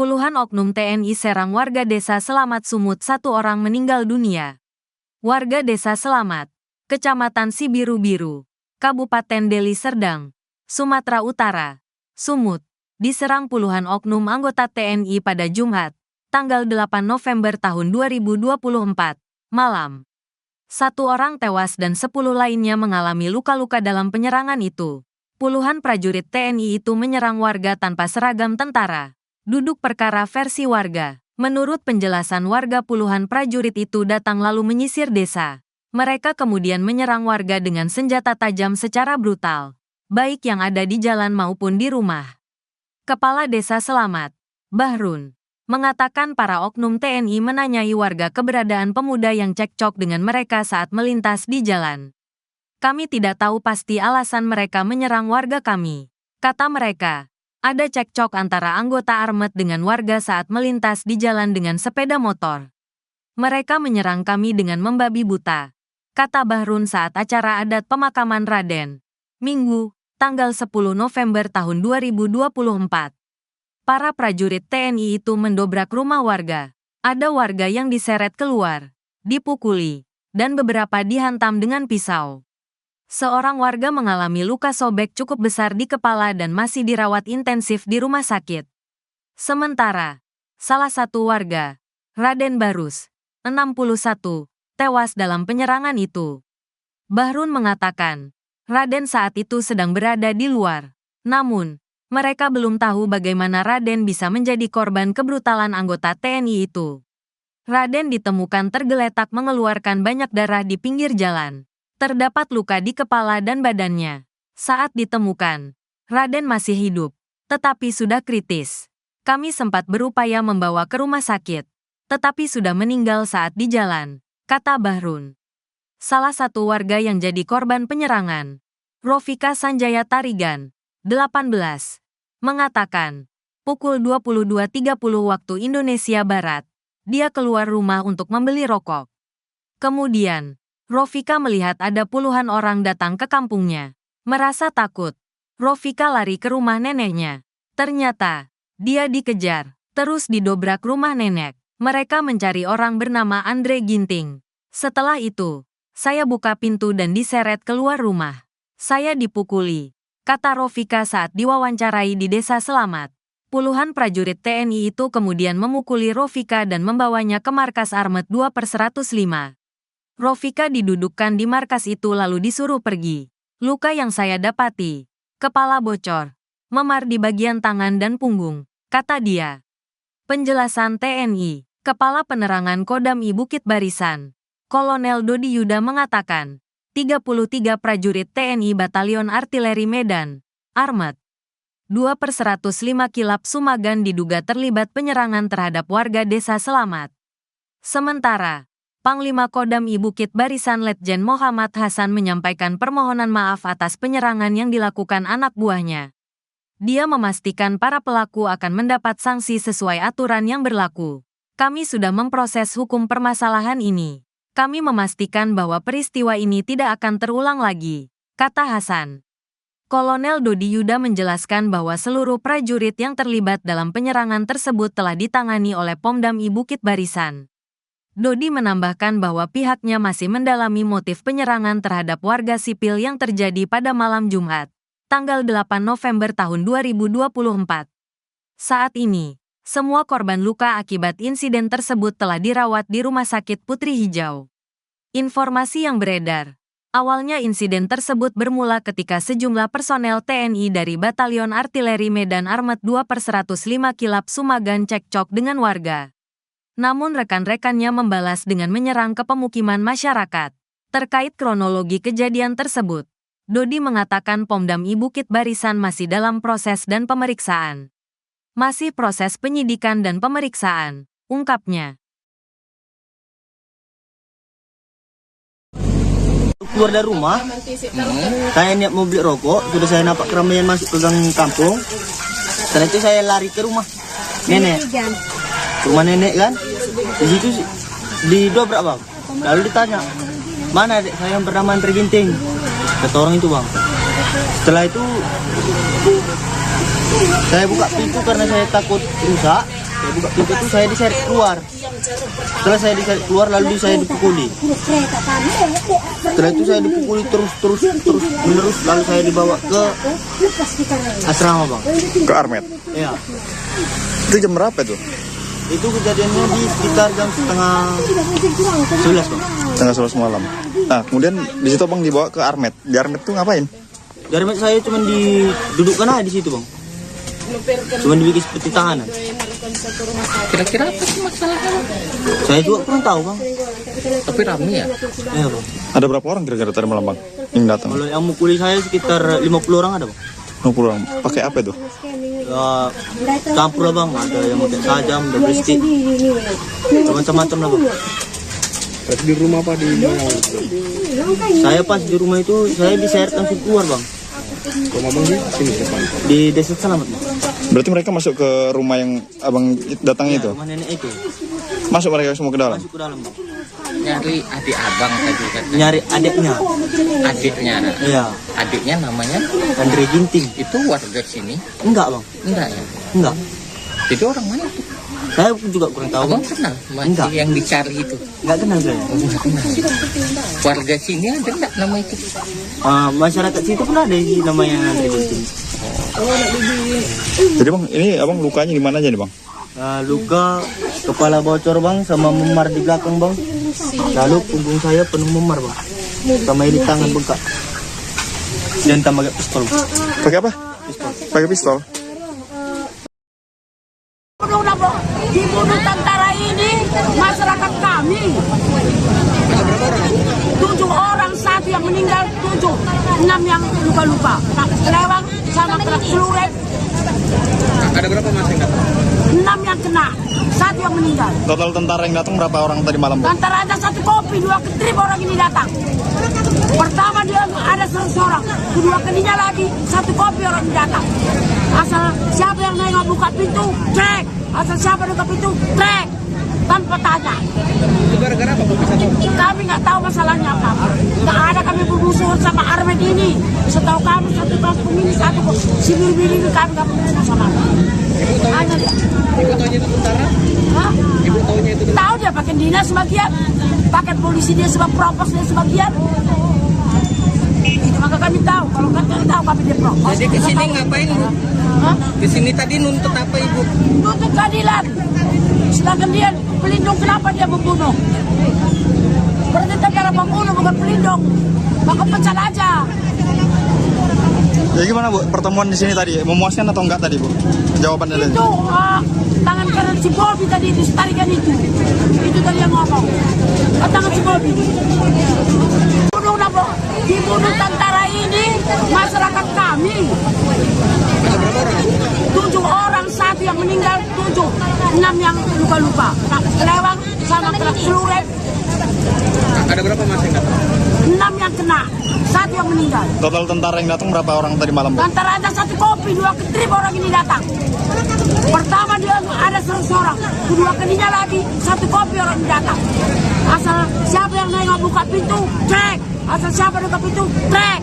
Puluhan oknum TNI serang warga desa Selamat Sumut, 1 orang meninggal dunia. Warga desa Selamat, Kecamatan Sibiru-Biru, Kabupaten Deli Serdang, Sumatera Utara, Sumut, diserang puluhan oknum anggota TNI pada Jumat, tanggal 8 November tahun 2024, malam. 1 orang tewas dan 10 lainnya mengalami luka-luka dalam penyerangan itu. Puluhan prajurit TNI itu menyerang warga tanpa seragam tentara. Duduk perkara versi warga. Menurut penjelasan warga, puluhan prajurit itu datang lalu menyisir desa. Mereka kemudian menyerang warga dengan senjata tajam secara brutal, baik yang ada di jalan maupun di rumah. Kepala Desa Selamat, Bahrun, mengatakan para oknum TNI menanyai warga keberadaan pemuda yang cekcok dengan mereka saat melintas di jalan. Kami tidak tahu pasti alasan mereka menyerang warga kami. Kata mereka, ada cekcok antara anggota Armet dengan warga saat melintas di jalan dengan sepeda motor. Mereka menyerang kami dengan membabi buta, kata Bahrun saat acara adat pemakaman Raden, Minggu, tanggal 10 November tahun 2024. Para prajurit TNI itu mendobrak rumah warga. Ada warga yang diseret keluar, dipukuli, dan beberapa dihantam dengan pisau. Seorang warga mengalami luka sobek cukup besar di kepala dan masih dirawat intensif di rumah sakit. Sementara, salah satu warga, Raden Barus, 61, tewas dalam penyerangan itu. Bahrun mengatakan, Raden saat itu sedang berada di luar. Namun, mereka belum tahu bagaimana Raden bisa menjadi korban kebrutalan anggota TNI itu. Raden ditemukan tergeletak mengeluarkan banyak darah di pinggir jalan. Terdapat luka di kepala dan badannya. Saat ditemukan, Raden masih hidup, tetapi sudah kritis. Kami sempat berupaya membawa ke rumah sakit, tetapi sudah meninggal saat di jalan, kata Bahrun. Salah satu warga yang jadi korban penyerangan, Rofika Sanjaya Tarigan, 18, mengatakan, pukul 22.30 waktu Indonesia Barat, dia keluar rumah untuk membeli rokok. Kemudian, Rofika melihat ada puluhan orang datang ke kampungnya. Merasa takut, Rofika lari ke rumah neneknya. Ternyata, dia dikejar, terus didobrak rumah nenek. Mereka mencari orang bernama Andre Ginting. Setelah itu, saya buka pintu dan diseret keluar rumah. Saya dipukuli, kata Rofika saat diwawancarai di Desa Selamat. Puluhan prajurit TNI itu kemudian memukuli Rofika dan membawanya ke markas Armet 2/105. Rofika didudukkan di markas itu lalu disuruh pergi. Luka yang saya dapati, kepala bocor, memar di bagian tangan dan punggung, kata dia. Penjelasan TNI, Kepala Penerangan Kodam I Bukit Barisan, Kolonel Dodi Yuda mengatakan, 33 prajurit TNI Batalion Artileri Medan, Armet 2/105 Kilap Sumagan diduga terlibat penyerangan terhadap warga Desa Selamat. Sementara, Panglima Kodam I Bukit Barisan Letjen Muhammad Hasan menyampaikan permohonan maaf atas penyerangan yang dilakukan anak buahnya. Dia memastikan para pelaku akan mendapat sanksi sesuai aturan yang berlaku. Kami sudah memproses hukum permasalahan ini. Kami memastikan bahwa peristiwa ini tidak akan terulang lagi, kata Hasan. Kolonel Dodi Yuda menjelaskan bahwa seluruh prajurit yang terlibat dalam penyerangan tersebut telah ditangani oleh Pomdam I Bukit Barisan. Dodi menambahkan bahwa pihaknya masih mendalami motif penyerangan terhadap warga sipil yang terjadi pada malam Jumat, tanggal 8 November tahun 2024. Saat ini, semua korban luka akibat insiden tersebut telah dirawat di Rumah Sakit Putri Hijau. Informasi yang beredar, awalnya insiden tersebut bermula ketika sejumlah personel TNI dari Batalion Artileri Medan Armet 2/105 Kilap Sumagan cekcok dengan warga. Namun rekan-rekannya membalas dengan menyerang ke pemukiman masyarakat. Terkait kronologi kejadian tersebut, Dodi mengatakan Pomdam I Bukit Barisan masih dalam proses dan pemeriksaan. Masih proses penyidikan dan pemeriksaan, ungkapnya. Keluar dari rumah, saya niat mau beli rokok, sudah saya nampak keramaian masuk ke gang kampung. Setelah itu saya lari ke rumah nenek. Rumah nenek kan, di situ didobrak bang. Lalu ditanya, mana adik saya yang bernama Andre Ginting? Kata orang itu bang. Setelah itu saya buka pintu karena saya takut rusak. Saya buka pintu itu saya diseret keluar. Setelah saya diseret keluar lalu saya dipukuli. Setelah itu saya dipukuli terus menerus lalu saya dibawa ke asrama bang. Ke Armet. Iya. Itu jam berapa tuh? Itu kejadiannya di sekitar jam setengah 11 bang. Setengah 11 malam. Nah, kemudian di situ Bang dibawa ke Armet. Di Armet tuh ngapain? Dari saya cuma didudukkan aja di situ bang. Cuma dibikin seperti tahanan. Kira-kira apa sih masalahnya? Saya juga kurang tahu bang. Tapi rame ya? Iya bang. Ada berapa orang kira-kira tadi malam Bang yang datang? Kalau yang mukuli saya sekitar 50 orang ada bang. 50 orang. Pakai apa itu? Ya, campur lah bang. Ada yang pakai sajam, ada beristik. Macam-macam lah bang. Di rumah apa di mana? Saya pas di rumah itu saya diseret langsung keluar bang. Rumah bang di sini depan. Di desa Selamat bang. Berarti mereka masuk ke rumah yang Abang datang itu? Rumah nenek itu. Masuk mereka semua ke dalam? Masuk ke dalam bang. Nyari adik abang tadi kan? Nyari adiknya. Adiknya. Iya. Adiknya namanya? Andre Ginting. Itu warga sini? Enggak bang. Enggak ya? Enggak. Itu orang mana tuh? Saya juga kurang tahu Abang bang. kenal? Enggak. Masih yang dicari itu? Enggak kenal saya. Enggak kenal. Warga sini ada enggak nama itu? Masyarakat situ pun ada namanya Andre Ginting. Jadi Bang, ini Abang lukanya di mana aja nih Bang? Luka kepala bocor bang sama memar di belakang bang. Lalu punggung saya penuh memar bang. Sama ini tangan bengkak. Dan tambah pistol. Pakai apa? Pakai pistol. Dibunuh tentara ini masyarakat kami. 7 orang, 1 yang meninggal, 6 yang luka-luka. Kelewang sama kerak celurit. Ada berapa mas yang datang? 6 yang kena, 1 yang meninggal. Total tentara yang datang berapa orang tadi malam Bang? Antara ada 1 kopi, 2 ketrip orang ini datang. Pertama dia ada 100 orang, kedua kalinya lagi 1 kopi orang ini datang. Asal siapa yang nengok buka pintu, cek. Asal siapa buka pintu, cek. Tanpa tanya. Itu gara-gara apa kok bisa tahu? Kami nggak tahu masalahnya apa. Nggak ada kami bermusuhan sama Armet ini. Setahu kami 1 kelas pemilih 1 sibir-biri ini kami nggak bermusuhan sama dia. Hanya dia. Ibu tahunya itu tentara? Hah? Ibu tahunya itu tentara? Tahu dia pakai dinas sebagian, pakai polisi dia sebagai propos dia sebagian. Itu maka kami tahu. Kalau kami tahu kami dia propos. Jadi kesini ngapain Bu? Hah? Kesini tadi nuntut apa Ibu? Tuntut keadilan. Sedangkan dia pelindung, kenapa dia membunuh? Berarti negara membunuh bukan pelindung. Maka pecat aja. Ya gimana Bu, pertemuan di sini tadi memuaskan atau enggak tadi Bu? Jawabannya tadi. Itu tangan kanan si Bobi tadi itu, tarikan itu. Itu tadi yang ngomong. Tangan si Bobi. Dibunuh tentara ini masyarakat kami. 7 orang, 1 yang meninggal, 6 yang luka-luka. Kelewang sama kerak celurit. Ada berapa mas yang datang? 6 yang kena, 1 yang meninggal. Total tentara yang datang berapa orang tadi malam Bang? Antara ada 1 kopi, 2 ketrip orang ini datang. Pertama dia ada 100 orang, kedua kalinya lagi 1 kopi orang ini datang. Asal siapa yang nengok buka pintu, cek. Asal siapa buka pintu, cek.